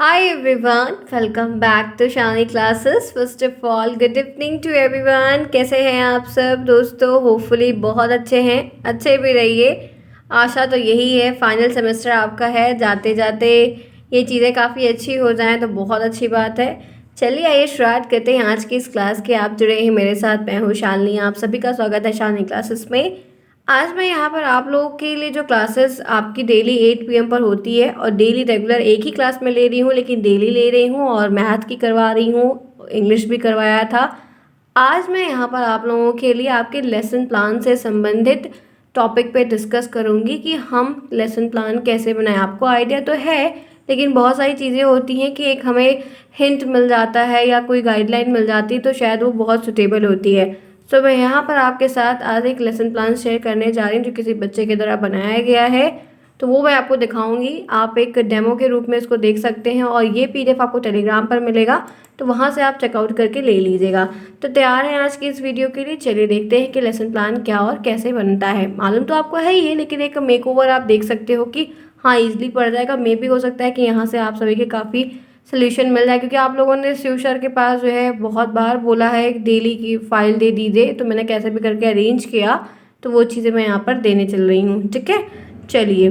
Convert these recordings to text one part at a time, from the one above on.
Hi everyone, welcome back to Shani classes. First of all, good evening to everyone. कैसे हैं आप सब दोस्तों? होपफुली बहुत अच्छे हैं, अच्छे भी रहिए। आशा तो यही है, फाइनल सेमेस्टर आपका है, जाते जाते ये चीज़ें काफ़ी अच्छी हो जाएं तो बहुत अच्छी बात है। चलिए आइए शुरुआत करते हैं आज की इस क्लास के। आप जुड़े हैं मेरे साथ, मैं हूँ शालिनी। आप सभी का स्वागत है शालिनी क्लासेस में। आज मैं यहाँ पर आप लोगों के लिए जो क्लासेस आपकी डेली 8 PM पर होती है और डेली रेगुलर एक ही क्लास में ले रही हूँ, लेकिन डेली ले रही हूँ और मैथ की करवा रही हूँ, इंग्लिश भी करवाया था। आज मैं यहाँ पर आप लोगों के लिए आपके लेसन प्लान से संबंधित टॉपिक पे डिस्कस करूँगी कि हम लेसन प्लान कैसे बनाएं। आपको आइडिया तो है, लेकिन बहुत सारी चीज़ें होती हैं कि एक हमें हिंट मिल जाता है या कोई गाइडलाइन मिल जाती है तो शायद वो बहुत सुटेबल होती है। तो मैं यहाँ पर आपके साथ आज एक लेसन प्लान शेयर करने जा रही हूँ जो किसी बच्चे के द्वारा बनाया गया है। तो वो मैं आपको दिखाऊंगी, आप एक डेमो के रूप में इसको देख सकते हैं और ये PDF आपको टेलीग्राम पर मिलेगा, तो वहाँ से आप चेकआउट करके ले लीजिएगा। तो तैयार हैं आज की इस वीडियो के लिए? चलिए देखते हैं कि लेसन प्लान क्या और कैसे बनता है। मालूम तो आपको है ही है, लेकिन एक मेकओवर आप देख सकते हो कि हाँ ईजिली पड़ जाएगा। मे भी हो सकता है कि यहाँ से आप सभी के काफ़ी सोल्यूशन मिल जाए, क्योंकि आप लोगों ने शिव सर के पास जो है बहुत बार बोला है एक डेली की फाइल दे दीजिए, तो मैंने कैसे भी करके अरेंज किया, तो वो चीज़ें मैं यहाँ पर देने चल रही हूँ। ठीक है, चलिए।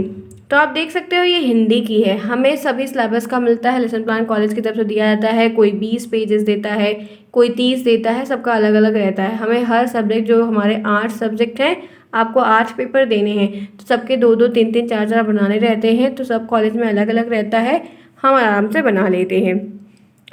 तो आप देख सकते हो ये हिंदी की है। हमें सभी सिलेबस का मिलता है, लेसन प्लान कॉलेज की तरफ से दिया जाता है। कोई 20 पेजेस देता है, कोई 30 देता है, सबका अलग अलग रहता है। हमें हर सब्जेक्ट, जो हमारे 8 सब्जेक्ट हैं, आपको 8 पेपर देने हैं, तो सबके 2-2, 3-3, 4-4 बनाने रहते हैं। तो सब कॉलेज में अलग अलग रहता है, हम आराम से बना लेते हैं।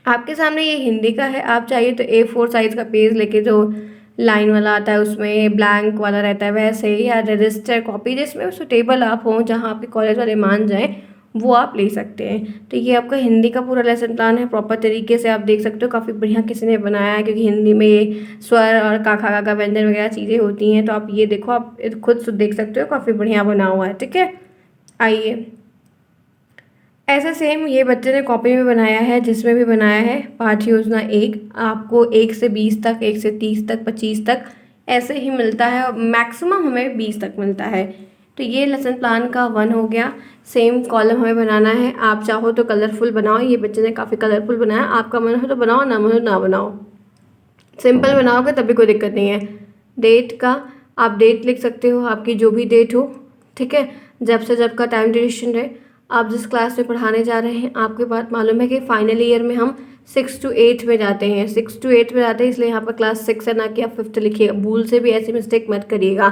आपके सामने ये हिंदी का है। आप चाहिए तो A4 साइज का पेज लेके, जो लाइन वाला आता है उसमें ब्लैंक वाला रहता है वैसे, या रजिस्टर कॉपी जिसमें सुटेबल आप हों, जहाँ आपके कॉलेज वाले मान जाएं, वो आप ले सकते हैं। तो ये आपका हिंदी का पूरा लेसन प्लान है, प्रॉपर तरीके से आप देख सकते हो। काफ़ी बढ़िया किसी ने बनाया है, क्योंकि हिंदी में ये स्वर और काखा काका व्यंजन वगैरह चीज़ें होती हैं। तो आप ये देखो, आप खुद देख सकते हो, काफ़ी बढ़िया बना हुआ है। ठीक है, आइए। ऐसा सेम ये बच्चे ने कॉपी में बनाया है, जिसमें भी बनाया है पाठ योजना 1। आपको 1 से 20 तक, 1 से 30 तक, 25 तक ऐसे ही मिलता है, और मैक्सिमम हमें 20 तक मिलता है। तो ये लेसन प्लान का 1 हो गया। सेम कॉलम हमें बनाना है। आप चाहो तो कलरफुल बनाओ, ये बच्चे ने काफ़ी कलरफुल बनाया। आपका मन हो तो बनाओ, ना मन हो ना बनाओ। सिंपल बनाओगे तभी कोई दिक्कत नहीं है। डेट का आप डेट लिख सकते हो, आपकी जो भी डेट हो। ठीक है, जब से जब का टाइम ड्यूरेशन है, आप जिस क्लास में पढ़ाने जा रहे हैं। आपके बात मालूम है कि फाइनल ईयर में हम 6 to 8 में जाते हैं, 6 to 8 में जाते हैं, इसलिए यहाँ पर क्लास 6 है, ना कि आप 5th लिखिएगा। भूल से भी ऐसी मिस्टेक मत करिएगा।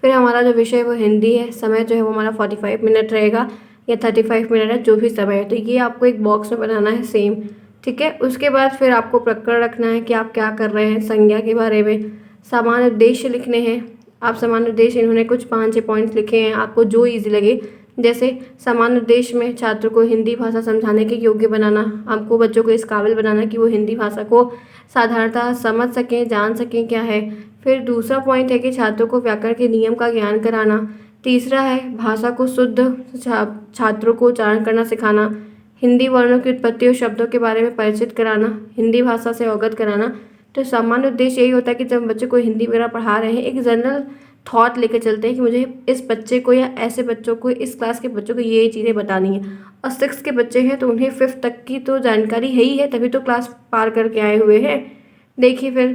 फिर हमारा जो विषय है वो हिंदी है। समय जो है वो हमारा 45 मिनट रहेगा, या 35 मिनट है, जो भी समय है। तो ये आपको एक बॉक्स में बनाना है सेम। ठीक है, उसके बाद फिर आपको प्रकरण रखना है कि आप क्या कर रहे हैं, संज्ञा के बारे में। सामान्य उद्देश्य लिखने हैं। आप सामान्य उद्देश्य, इन्होंने कुछ 5-6 पॉइंट्स लिखे हैं, आपको जो ईजी लगे। जैसे सामान्य उद्देश्य में छात्र को हिंदी भाषा समझाने के योग्य बनाना, हमको बच्चों को इस काबिल बनाना कि वो हिंदी भाषा को साधारणतः समझ सकें, जान सकें क्या है। फिर दूसरा पॉइंट है कि छात्रों को व्याकरण के नियम का ज्ञान कराना। तीसरा है भाषा को शुद्ध छात्रों को उच्चारण करना सिखाना। हिंदी वर्णों की उत्पत्ति और शब्दों के बारे में परिचित कराना, हिंदी भाषा से अवगत कराना। तो सामान्य उद्देश्य यही होता है कि जब बच्चे को हिंदी वगैरह पढ़ा रहे हैं, एक जनरल थॉट लेके चलते हैं कि मुझे इस बच्चे को या ऐसे बच्चों को, इस क्लास के बच्चों को ये चीज़ें बतानी है। और 6 के बच्चे हैं तो उन्हें 5th तक की तो जानकारी है ही है, तभी तो क्लास पार करके आए हुए हैं। देखिए फिर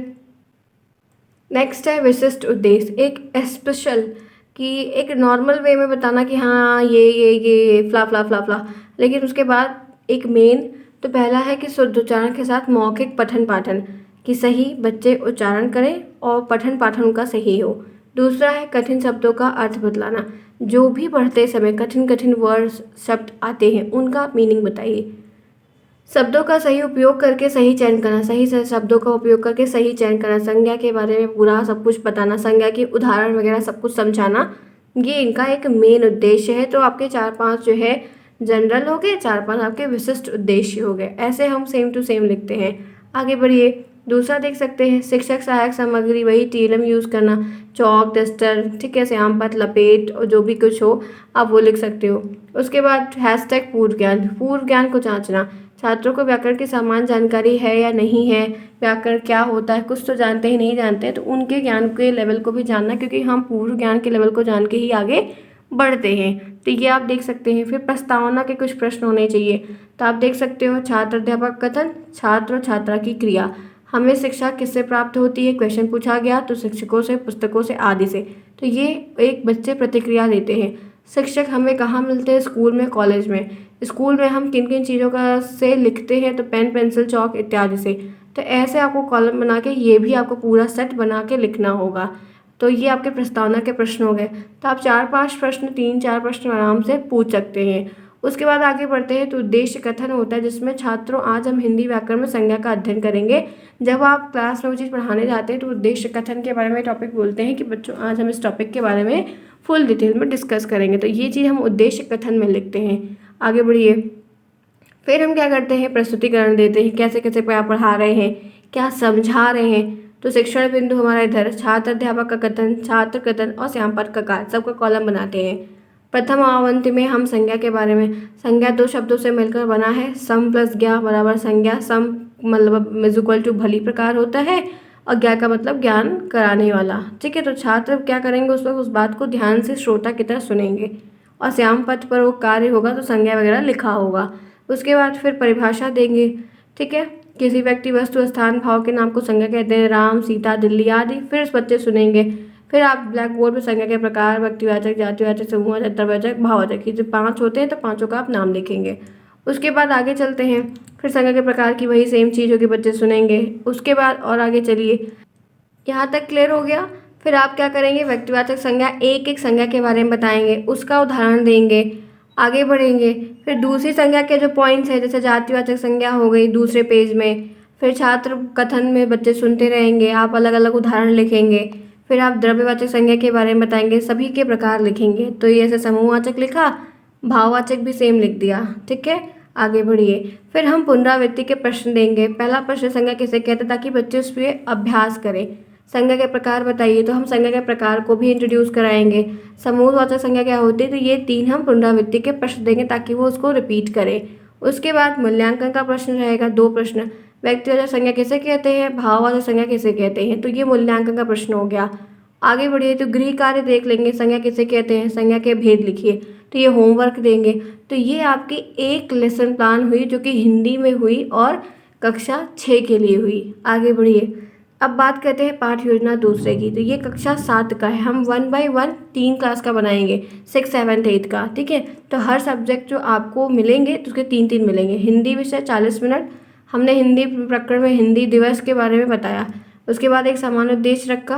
नेक्स्ट है विशिष्ट उद्देश्य। एक स्पेशल, कि एक नॉर्मल वे में बताना कि हाँ ये फ्ला फ्ला फ्ला फ्ला, लेकिन उसके बाद एक मेन। तो पहला है कि शुद्ध उच्चारण के साथ मौखिक पठन पाठन, कि सही बच्चे उच्चारण करें और पठन पाठन उनका सही हो। दूसरा है कठिन शब्दों का अर्थ बतलाना। जो भी पढ़ते समय कठिन कठिन वर्ड शब्द आते हैं, उनका मीनिंग बताइए। शब्दों का सही उपयोग करके सही चयन करना, सही से शब्दों का उपयोग करके सही चयन करना। संज्ञा के बारे में पूरा सब कुछ बताना, संज्ञा के उदाहरण वगैरह सब कुछ समझाना। ये इनका एक मेन उद्देश्य है। तो आपके 4-5 जो है जनरल हो गए, 4-5 आपके विशिष्ट उद्देश्य हो गए। ऐसे हम सेम टू सेम लिखते हैं। आगे बढ़िए, दूसरा देख सकते हैं शिक्षक सहायक सामग्री, वही TLM यूज़ करना, चौक डस्टर, ठीक है, श्याम पथ लपेट और जो भी कुछ हो आप वो लिख सकते हो। उसके बाद हैशटैग पूर्व ज्ञान को जांचना। छात्रों को व्याकरण की सामान्य जानकारी है या नहीं है, व्याकरण क्या होता है, कुछ तो जानते ही नहीं जानते हैं, तो उनके ज्ञान के लेवल को भी जानना, क्योंकि हम पूर्व ज्ञान के लेवल को जान के ही आगे बढ़ते हैं। तो ये आप देख सकते हैं। फिर प्रस्तावना के कुछ प्रश्न होने चाहिए। तो आप देख सकते हो छात्र अध्यापक कथन, छात्र और छात्रा की क्रिया, हमें शिक्षा किससे प्राप्त होती है, क्वेश्चन पूछा गया तो शिक्षकों से, पुस्तकों से, आदि से। तो ये एक बच्चे प्रतिक्रिया देते हैं। शिक्षक हमें कहाँ मिलते हैं, स्कूल में, कॉलेज में। स्कूल में हम किन किन चीज़ों का से लिखते हैं, तो पेन, पेंसिल, चौक इत्यादि से। तो ऐसे आपको कॉलम बना के ये भी आपको पूरा सेट बना के लिखना होगा। तो ये आपके प्रस्तावना के प्रश्न हो गए। तो आप 4-5 प्रश्न, 3-4 प्रश्न आराम से पूछ सकते हैं। उसके बाद आगे बढ़ते हैं तो उद्देश्य कथन होता है, जिसमें छात्रों आज हम हिंदी व्याकरण में संज्ञा का अध्ययन करेंगे। जब आप क्लास में वो चीज़ पढ़ाने जाते हैं तो उद्देश्य कथन के बारे में टॉपिक बोलते हैं कि बच्चों आज हम इस टॉपिक के बारे में फुल डिटेल में डिस्कस करेंगे। तो ये चीज़ हम उद्देश्य कथन में लिखते हैं। आगे बढ़िए। फिर हम क्या करते हैं, प्रस्तुतिकरण देते हैं, कैसे कैसे आप पढ़ा रहे हैं, क्या समझा रहे हैं। तो शिक्षण बिंदु हमारा इधर छात्र अध्यापक का कथन, छात्र कथन और श्यामपद का कार्य, सबका कॉलम बनाते हैं। प्रथम आवंति में हम संज्ञा के बारे में, संज्ञा 2 शब्दों से मिलकर बना है, सम प्लस ज्ञा बराबर संज्ञा। सम मतलब इज इक्वल टू भली प्रकार होता है और ज्ञा का मतलब ज्ञान कराने वाला। ठीक है, तो छात्र क्या करेंगे उस वक्त, उस बात को ध्यान से श्रोता की तरह सुनेंगे और श्याम पद पर वो कार्य होगा तो संज्ञा वगैरह लिखा होगा। उसके बाद फिर परिभाषा देंगे। ठीक है, किसी व्यक्ति, वस्तु, स्थान, भाव के नाम को संज्ञा कहते हैं, राम, सीता, दिल्ली आदि। फिर इस बच्चे सुनेंगे। फिर आप ब्लैक बोर्ड पर संज्ञा के प्रकार, व्यक्तिवाचक, जातिवाचक, समूहवाचक, तर्कवाचक, भाववाचक, ये जो 5 होते हैं तो 5 का आप नाम लिखेंगे। उसके बाद आगे चलते हैं। फिर संज्ञा के प्रकार की वही सेम चीज़ होगी, बच्चे सुनेंगे। उसके बाद और आगे चलिए, यहाँ तक क्लियर हो गया। फिर आप क्या करेंगे, व्यक्तिवाचक संज्ञा, एक एक संज्ञा के बारे में बताएंगे, उसका उदाहरण देंगे, आगे बढ़ेंगे। फिर दूसरी संज्ञा के जो पॉइंट्स हैं, जैसे जातिवाचक संज्ञा हो गई दूसरे पेज में। फिर छात्र कथन में बच्चे सुनते रहेंगे, आप अलग अलग उदाहरण लिखेंगे। फिर आप द्रव्यवाचक संज्ञा के बारे में बताएंगे, सभी के प्रकार लिखेंगे। तो ये ऐसे समूहवाचक लिखा, भाववाचक भी सेम लिख दिया। ठीक है, आगे बढ़िए। फिर हम पुनरावृत्ति के प्रश्न देंगे। पहला प्रश्न संज्ञा किसे कहते हैं, ताकि बच्चे उस पर अभ्यास करें। संज्ञा के प्रकार बताइए, तो हम संज्ञा के प्रकार को भी इंट्रोड्यूस कराएंगे। समूहवाचक संज्ञा क्या होती है, तो ये 3 हम पुनरावृत्ति के प्रश्न देंगे ताकि वो उसको रिपीट करें। उसके बाद मूल्यांकन का प्रश्न रहेगा, 2 प्रश्न। व्यक्तिवाचक संज्ञा किसे कहते हैं, भाववाचक संज्ञा किसे कहते हैं, तो ये मूल्यांकन का प्रश्न हो गया। आगे बढ़िए तो गृह कार्य देख लेंगे, संज्ञा किसे कहते हैं, संज्ञा के भेद लिखिए। तो ये होमवर्क देंगे। तो ये आपकी एक लेसन प्लान हुई जो कि हिंदी में हुई और कक्षा 6 के लिए हुई। आगे बढ़िए, अब बात करते हैं पाठ योजना दूसरे की। तो ये कक्षा 7 का है, हम 1 बाय 1 3 क्लास का बनाएंगे, 6, 7, 8 का। ठीक है, तो हर सब्जेक्ट जो आपको मिलेंगे तो उसके 3-3 मिलेंगे। हिंदी विषय 40 मिनट, हमने हिंदी प्रकरण में हिंदी दिवस के बारे में बताया। उसके बाद एक सामान्य उद्देश्य रखा,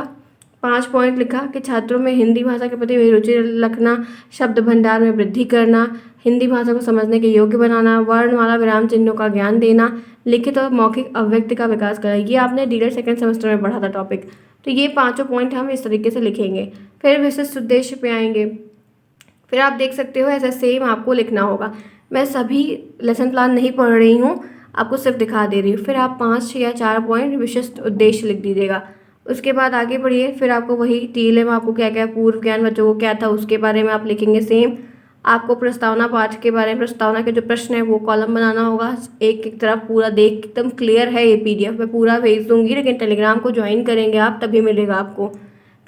5 पॉइंट लिखा कि छात्रों में हिंदी भाषा के प्रति रुचि रखना, शब्द भंडार में वृद्धि करना, हिंदी भाषा को समझने के योग्य बनाना, वर्णमाला विराम चिन्हों का ज्ञान देना, लिखित और मौखिक अभिव्यक्ति का विकास करना। ये आपने डीलर सेकंड सेमेस्टर में पढ़ा था टॉपिक। तो ये 5 पॉइंट हम इस तरीके से लिखेंगे। फिर विशिष्ट उद्देश्य पे आएंगे। फिर आप देख सकते हो ऐसा सेम आपको लिखना होगा। मैं सभी लेसन प्लान नहीं पढ़ रही हूँ, आपको सिर्फ दिखा दे रही हूँ। फिर आप 5 या 4 पॉइंट विशिष्ट उद्देश्य लिख दीजिएगा। उसके बाद आगे बढ़िए। फिर आपको वही टीले में आपको क्या क्या पूर्व ज्ञान बच्चों को क्या था उसके बारे में आप लिखेंगे सेम। आपको प्रस्तावना पाठ के बारे में, प्रस्तावना के जो प्रश्न है वो कॉलम बनाना होगा। एक एक तरफ पूरा देख, एकदम क्लियर है ये PDF में पूरा भेज दूंगी, लेकिन टेलीग्राम को ज्वाइन करेंगे आप तभी मिलेगा आपको।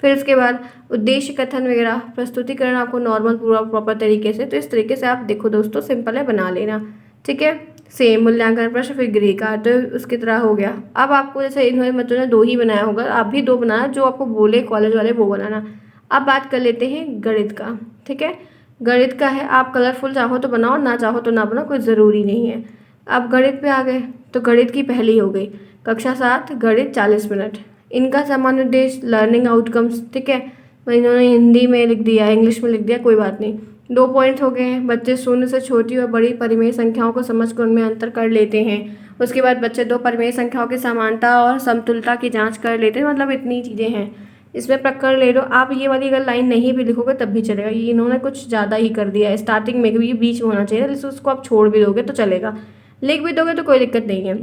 फिर उसके बाद उद्देश्य कथन वगैरह, प्रस्तुतिकरण आपको नॉर्मल पूरा प्रॉपर तरीके से। तो इस तरीके से आप देखो दोस्तों, सिंपल है, बना लेना। ठीक है, सेम मूल्यांकन प्रश्न, फिर गृह का, तो उसकी तरह हो गया। अब आपको जैसे इन्होंने बच्चों ने 2 ही बनाया होगा, आप भी 2 बनाना, जो आपको बोले कॉलेज वाले वो बनाना। अब बात कर लेते हैं गणित का। ठीक है, गणित का है, आप कलरफुल चाहो तो बनाओ, ना चाहो तो ना बनाओ, कोई ज़रूरी नहीं है। अब गणित पे आ गए तो गणित की पहली हो गई कक्षा 7 गणित 40 मिनट। इनका सामान्य उद्देश्य लर्निंग आउटकम्स। ठीक है, तो इन्होंने हिंदी में लिख दिया, इंग्लिश में लिख दिया, कोई बात नहीं। 2 पॉइंट हो गए हैं। बच्चे शून्य से छोटी और बड़ी परिमेय संख्याओं को समझकर उनमें अंतर कर लेते हैं। उसके बाद बच्चे 2 परिमेय संख्याओं की समानता और समतुलता की जांच कर लेते हैं। मतलब इतनी चीज़ें हैं इसमें, प्रकरण ले लो आप। ये वाली अगर लाइन नहीं भी लिखोगे तब भी चलेगा, ये इन्होंने कुछ ज़्यादा ही कर दिया है। स्टार्टिंग में भी बीच में होना चाहिए, लेकिन उसको आप छोड़ भी दोगे तो चलेगा, लिख भी दोगे तो कोई दिक्कत नहीं है।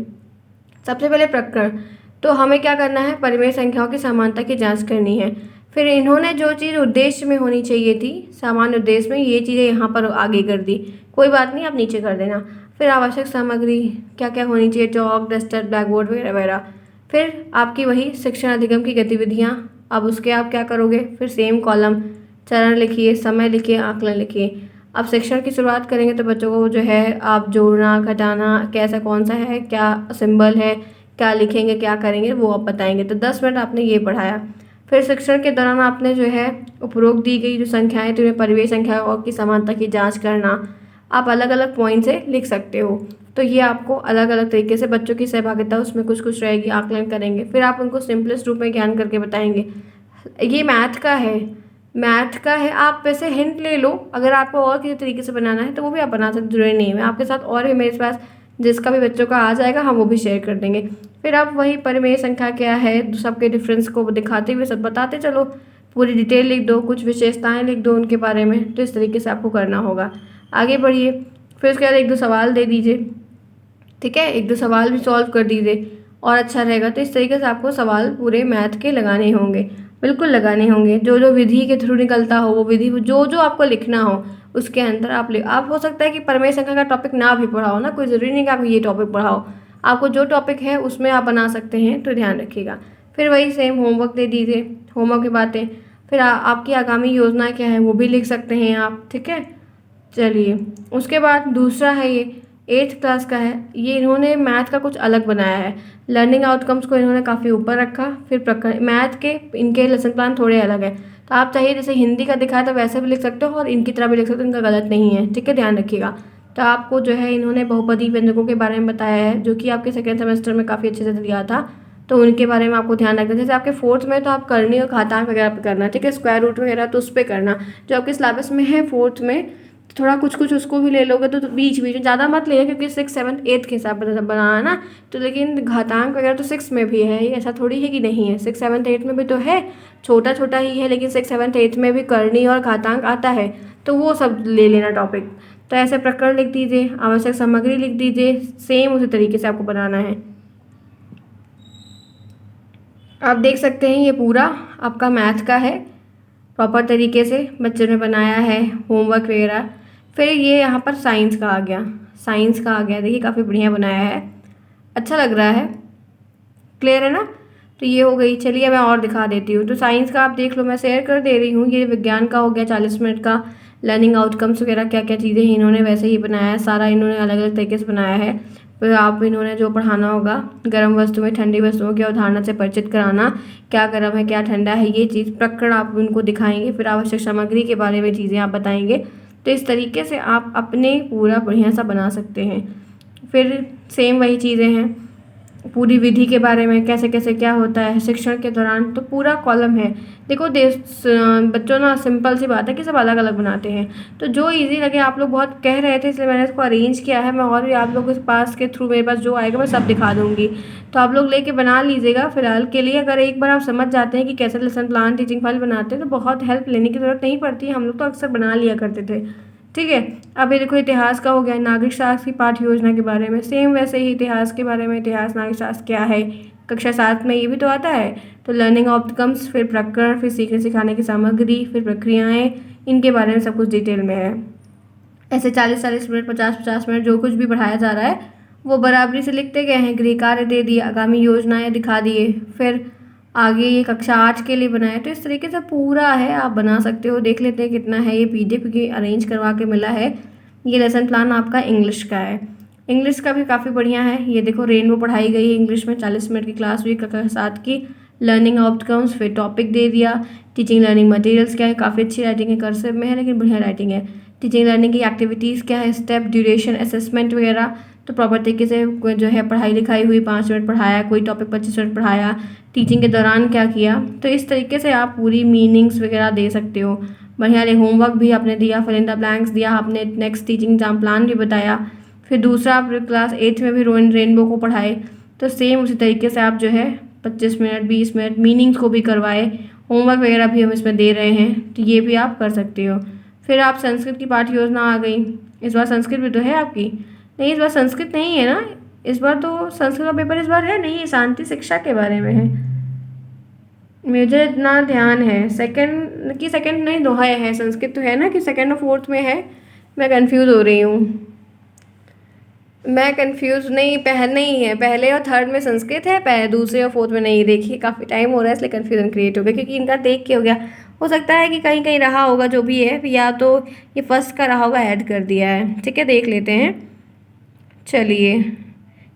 सबसे पहले प्रकरण, तो हमें क्या करना है, परिमेय संख्याओं की समानता की जांच करनी है। फिर इन्होंने जो चीज़ उद्देश्य में होनी चाहिए थी, सामान्य उद्देश्य में, ये चीज़ें यहाँ पर आगे कर दी, कोई बात नहीं, आप नीचे कर देना। फिर आवश्यक सामग्री क्या क्या होनी चाहिए, चौक, डस्टर, ब्लैक बोर्ड वगैरह वगैरह। फिर आपकी वही शिक्षण अधिगम की गतिविधियाँ, अब उसके आप क्या करोगे, फिर सेम कॉलम। चरण लिखिए, समय लिखिए, आकलन लिखिए। अब शिक्षण की शुरुआत करेंगे तो बच्चों को जो है आप जोड़ना, घटाना कैसा कौन सा है, क्या सिंबल है, क्या लिखेंगे, क्या करेंगे वो आप बताएंगे। तो 10 मिनट आपने ये पढ़ाया। फिर शिक्षण के दौरान आपने जो है उपरोक्त दी गई जो संख्याएं थी उन्हें परिवेश संख्या और की समानता की जांच करना, आप अलग अलग पॉइंट से लिख सकते हो। तो ये आपको अलग अलग तरीके से बच्चों की सहभागिता उसमें कुछ कुछ रहेगी, आकलन करेंगे। फिर आप उनको सिंपलेस्ट रूप में ज्ञान करके बताएंगे। ये मैथ का है, मैथ का है, आप वैसे हिंट ले लो, अगर आपको और किसी तरीके से बनाना है तो वो भी आप बना सकते, जरूरी नहीं है। मैं आपके साथ और भी मेरे पास जिसका भी बच्चों का आ जाएगा हम वो भी शेयर कर देंगे। फिर आप वही परिमेय संख्या क्या है सबके डिफरेंस को दिखाते हुए सब बताते चलो, पूरी डिटेल लिख दो, कुछ विशेषताएं लिख दो उनके बारे में। तो इस तरीके से आपको करना होगा। आगे बढ़िए। फिर उसके बाद 1-2 सवाल दे दीजिए, ठीक है, 1-2 सवाल भी सॉल्व कर दीजिए और अच्छा रहेगा। तो इस तरीके से आपको सवाल पूरे मैथ के लगाने होंगे, बिल्कुल लगाने होंगे। जो जो विधि के थ्रू निकलता हो वो विधि जो जो आपको लिखना हो उसके अंदर आप हो सकता है कि परिमेय संख्या का टॉपिक ना भी पढ़ाओ ना, कोई ज़रूरी नहीं कि आप ये टॉपिक पढ़ाओ, आपको जो टॉपिक है उसमें आप बना सकते हैं, तो ध्यान रखिएगा। फिर वही सेम होमवर्क दे दीजिए, होमवर्क की बातें। फिर आपकी आगामी योजना क्या है वो भी लिख सकते हैं आप, ठीक है। चलिए, उसके बाद दूसरा है ये 8th क्लास का है। ये इन्होंने मैथ का कुछ अलग बनाया है, लर्निंग आउटकम्स को इन्होंने काफ़ी ऊपर रखा। फिर प्रकरण मैथ के इनके लेसन प्लान थोड़े अलग है, तो आप चाहिए जैसे हिंदी का दिखाया तो वैसे भी लिख सकते हो और इनकी तरह भी लिख सकते हो, इनका गलत नहीं है, ठीक है, ध्यान रखिएगा। तो आपको जो है इन्होंने बहुपदी व्यंजकों के बारे में बताया है जो कि आपके सेकेंड सेमेस्टर में काफ़ी अच्छे से दिया था, तो उनके बारे में आपको ध्यान रखना है। जैसे आपके 4th में तो आप करनी और घातांक वगैरह पे करना, ठीक है, स्क्वायर रूट वगैरह तो उस पर करना। जो आपके सिलेबस में है 4th में थोड़ा कुछ कुछ उसको भी ले लोगे तो बीच बीच में ज़्यादा मत लेना, क्योंकि 6, 7, 8 के हिसाब से बनाना ना। तो लेकिन घातांक वगैरह तो 6 में भी है, ये ऐसा थोड़ी है कि नहीं है, 6, 7, 8 में भी तो है, छोटा छोटा ही है, लेकिन 6, 7, 8 में भी करनी और घातांक आता है, तो वो सब ले लेना टॉपिक। तो ऐसे प्रकरण लिख दीजिए, आवश्यक सामग्री लिख दीजिए, सेम उसी तरीके से आपको बनाना है। आप देख सकते हैं ये पूरा आपका मैथ का है, प्रॉपर तरीके से बच्चों ने बनाया है, होमवर्क वगैरह। फिर ये यहाँ पर साइंस का आ गया, साइंस का आ गया, देखिए काफ़ी बढ़िया बनाया है, अच्छा लग रहा है, क्लियर है ना। तो ये हो गई। चलिए मैं और दिखा देती हूँ। तो साइंस का आप देख लो, मैं शेयर कर दे रही हूँ। ये विज्ञान का हो गया 40 मिनट का, लर्निंग आउटकम्स वगैरह क्या क्या चीज़ें हैं इन्होंने वैसे ही बनाया है, सारा इन्होंने अलग अलग तरीके से बनाया है। फिर आप इन्होंने जो पढ़ाना होगा, गर्म वस्तु में ठंडी वस्तुओं की अवधारणा से परिचित कराना, क्या गर्म है क्या ठंडा है, ये चीज़ प्रकरण आप उनको दिखाएंगे। फिर आवश्यक सामग्री के बारे में चीज़ें आप बताएंगे। तो इस तरीके से आप अपने पूरा बढ़िया सा बना सकते हैं। फिर सेम वही चीज़ें हैं, पूरी विधि के बारे में कैसे कैसे क्या होता है शिक्षण के दौरान, तो पूरा कॉलम है। देखो बच्चों ना सिंपल सी बात है कि सब अलग अलग बनाते हैं, तो जो इजी लगे, आप लोग बहुत कह रहे थे इसलिए मैंने इसको अरेंज किया है। मैं और भी आप लोगों के पास के थ्रू मेरे पास जो आएगा मैं सब दिखा दूँगी, तो आप लोग लेके बना लीजिएगा फिलहाल के लिए। अगर एक बार आप समझ जाते हैं कि कैसे लेसन प्लान टीचिंग फाइल बनाते हैं तो बहुत हेल्प लेने की ज़रूरत नहीं पड़ती, हम लोग तो अक्सर बना लिया करते थे, ठीक है। अब ये देखो इतिहास का हो गया, नागरिक शास्त्र की पाठ्य योजना के बारे में, सेम वैसे ही इतिहास के बारे में, इतिहास नागरिक शास्त्र क्या है, कक्षा 7 में ये भी तो आता है। तो लर्निंग आउटकम्स, फिर प्रकरण, फिर सीखने सिखाने की सामग्री, फिर प्रक्रियाएं, इनके बारे में सब कुछ डिटेल में है। ऐसे 40-40 मिनट, 50-50 मिनट जो कुछ भी पढ़ाया जा रहा है वो बराबरी से लिखते गए हैं, गृह कार्य दे दिए, आगामी योजनाएं दिखा दिए, फिर आगे ये कक्षा 8 के लिए बनाया। तो इस तरीके से पूरा है, आप बना सकते हो। देख लेते हैं कितना है, ये PDF की अरेंज करवा के मिला है। ये लेसन प्लान आपका इंग्लिश का है, इंग्लिश का भी काफ़ी बढ़िया है। ये देखो रेनबो पढ़ाई गई है इंग्लिश में, 40 मिनट की क्लास हुई कक्षा 7 की। लर्निंग आउटकम्स, फिर टॉपिक दे दिया, टीचिंग लर्निंग मटेरियल्स क्या है, काफ़ी अच्छी राइटिंग है, कर्सिव में है लेकिन बढ़िया राइटिंग है। टीचिंग लर्निंग की एक्टिविटीज़ क्या है, स्टेप, ड्यूरेशन, असेसमेंट वगैरह, तो प्रॉपर तरीके से जो है पढ़ाई लिखाई हुई, 5 मिनट पढ़ाया, कोई टॉपिक 25 मिनट पढ़ाया, टीचिंग के दौरान क्या किया। तो इस तरीके से आप पूरी मीनिंग्स वगैरह दे सकते हो। बढ़िया ले होमवर्क भी आपने दिया, फिल इन द ब्लैंक्स दिया आपने, नेक्स्ट टीचिंग एग्जाम प्लान भी बताया। फिर दूसरा आप क्लास 8 में भी रेनबो को पढ़ाए, तो सेम उसी तरीके से आप जो है 25 मिनट 20 मिनट मीनिंग्स को भी करवाए। होमवर्क वगैरह भी हम इसमें दे रहे हैं, तो ये भी आप कर सकते हो। फिर आप संस्कृत की पाठ्य योजना आ गई, इस बार संस्कृत भी तो है आपकी, नहीं इस बार संस्कृत नहीं है ना, इस बार तो संस्कृत का पेपर इस बार है नहीं, शांति शिक्षा के बारे में है, मुझे इतना ध्यान है। सेकंड नहीं दो है संस्कृत तो है ना, कि सेकंड और 4th में है, मैं कंफ्यूज हो रही हूँ, मैं कंफ्यूज नहीं है, पहले और 3rd में संस्कृत है, दूसरे और 4th में नहीं। देखिए काफ़ी टाइम हो रहा है इसलिए कन्फ्यूजन क्रिएट हो गया, क्योंकि इनका देख के हो गया। हो सकता है कि कहीं कहीं रहा होगा जो भी है, या तो ये फर्स्ट का रहा होगा, ऐड कर दिया है। ठीक है, देख लेते हैं। चलिए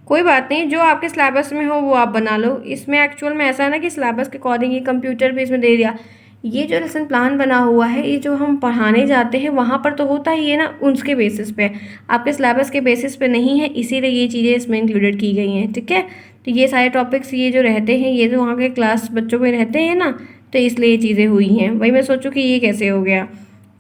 कोई बात नहीं, जो आपके सिलेबस में हो वो आप बना लो। इसमें एक्चुअल में ऐसा है ना कि सिलेबस के अकॉर्डिंग ही कंप्यूटर भी इसमें दे दिया। ये जो लेसन प्लान बना हुआ है, ये जो हम पढ़ाने जाते हैं वहाँ पर तो होता ही है ना, उसके बेसिस पे, आपके सिलेबस के बेसिस पे नहीं है, इसीलिए ये चीज़ें इसमें इंक्लूडेड की गई हैं। ठीक है, तो ये सारे टॉपिक्स ये जो रहते हैं, ये जो वहाँ के क्लास बच्चों में रहते हैं ना, तो इसलिए ये चीज़ें हुई हैं। वही मैं सोचूँ कि ये कैसे हो गया।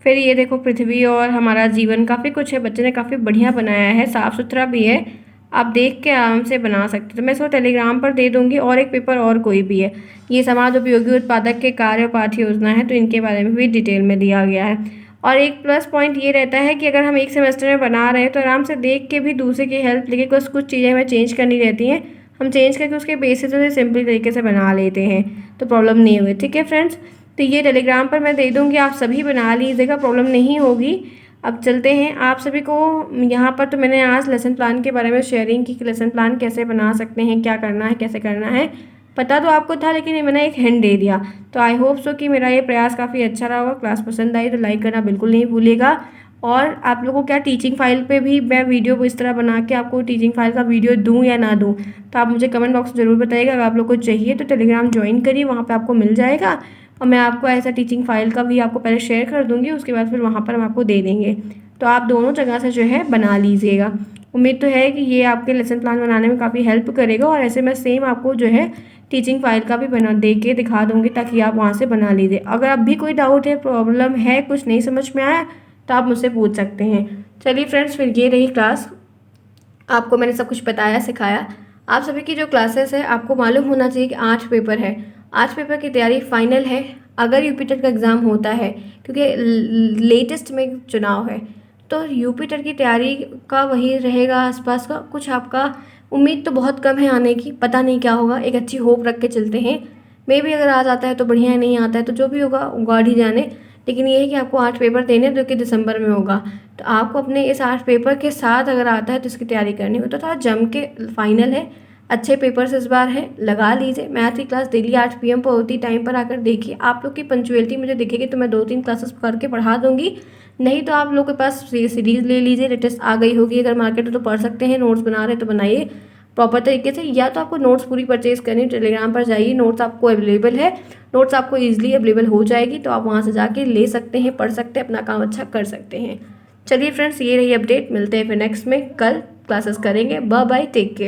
फिर ये देखो, पृथ्वी और हमारा जीवन, काफ़ी कुछ है, बच्चे ने काफ़ी बढ़िया बनाया है, साफ़ सुथरा भी है, आप देख के आराम से बना सकते हो। तो मैं इसको टेलीग्राम पर दे दूंगी, और एक पेपर और कोई भी है, ये समाज उपयोगी उत्पादक के कार्य और पाठ्य योजना है, तो इनके बारे में भी डिटेल में दिया गया है। और एक प्लस पॉइंट ये रहता है कि अगर हम एक सेमेस्टर में बना रहे हैं तो आराम से देख के भी दूसरे की हेल्प लेके कुछ कुछ चीज़ें हमें चेंज करनी रहती हैं, हम चेंज करके उसके बेसिस से सिंपल तरीके से बना लेते हैं, तो प्रॉब्लम नहीं हुई। ठीक है फ्रेंड्स, तो ये टेलीग्राम पर मैं दे दूँगी, आप सभी बना लीजिएगा, प्रॉब्लम नहीं होगी। अब चलते हैं, आप सभी को यहाँ पर तो मैंने आज लेसन प्लान के बारे में शेयरिंग की कि लेसन प्लान कैसे बना सकते हैं, क्या करना है, कैसे करना है, पता तो आपको था, लेकिन ये मैंने एक हिंट दे दिया। तो आई होप सो कि मेरा ये प्रयास काफ़ी अच्छा रहा होगा। क्लास पसंद आई तो लाइक करना बिल्कुल नहीं भूलिएगा। और आप लोगों को क्या टीचिंग फाइल पे भी मैं वीडियो इस तरह बना के आपको टीचिंग फाइल का वीडियो दूँ या ना दूँ, तो आप मुझे कमेंट बॉक्स में ज़रूर बताइएगा। अगर आप लोग को चाहिए तो टेलीग्राम ज्वाइन करिए, वहाँ पर आपको मिल जाएगा, और मैं आपको ऐसा टीचिंग फाइल का भी आपको पहले शेयर कर दूँगी, उसके बाद फिर वहाँ पर हम आपको दे देंगे। तो आप दोनों जगह से जो है बना लीजिएगा। उम्मीद तो है कि ये आपके लेसन प्लान बनाने में काफ़ी हेल्प करेगा, और ऐसे मैं सेम आपको जो है टीचिंग फाइल का भी बना दे के दिखा दूँगी, ताकि आप वहाँ से बना लीजिए। अगर अब भी कोई डाउट है, प्रॉब्लम है, कुछ नहीं समझ में आया, तो आप मुझसे पूछ सकते हैं। चलिए फ्रेंड्स, फिर ये रही क्लास, आपको मैंने सब कुछ बताया सिखाया। आप सभी की जो क्लासेस है, आपको मालूम होना चाहिए कि 8 पेपर है, 8 पेपर की तैयारी फाइनल है। अगर यूपीटेट का एग्ज़ाम होता है, क्योंकि लेटेस्ट में चुनाव है, तो यूपीटेट की तैयारी का वही रहेगा आसपास का कुछ आपका। उम्मीद तो बहुत कम है आने की, पता नहीं क्या होगा, एक अच्छी होप रख के चलते हैं। मे भी अगर आ जाता है तो बढ़िया है, नहीं आता है तो जो भी होगा गॉड ही जाने। लेकिन ये है कि आपको 8 पेपर देने हैं, जो कि दिसंबर में होगा। तो आपको अपने इस 8 पेपर के साथ अगर आता है तो इसकी तैयारी करनी हो, तो थोड़ा जम के, फाइनल है, अच्छे पेपर्स इस बार हैं, लगा लीजिए। मैथ की क्लास डेली 8 PM पर होती, टाइम पर आकर देखिए। आप लोग की पंचुअलिटी मुझे दिखेगी तो मैं 2-3 क्लासेस करके पढ़ा दूँगी, नहीं तो आप लोग के पास सीरीज़ ले लीजिए, लेटेस्ट आ गई होगी अगर मार्केट में, तो पढ़ सकते हैं। नोट्स बना रहे तो बनाइए प्रॉपर तरीके से, या तो आपको नोट्स पूरी परचेज़ करनी, टेलीग्राम पर जाइए, नोट्स आपको अवेलेबल है, नोट्स आपको ईजिली अवेलेबल हो जाएगी, तो आप वहाँ से जाके ले सकते हैं, पढ़ सकते हैं, अपना काम अच्छा कर सकते हैं। चलिए फ्रेंड्स, ये रही अपडेट, मिलते हैं फिर नेक्स्ट में, कल क्लासेस करेंगे। Bye bye, take care.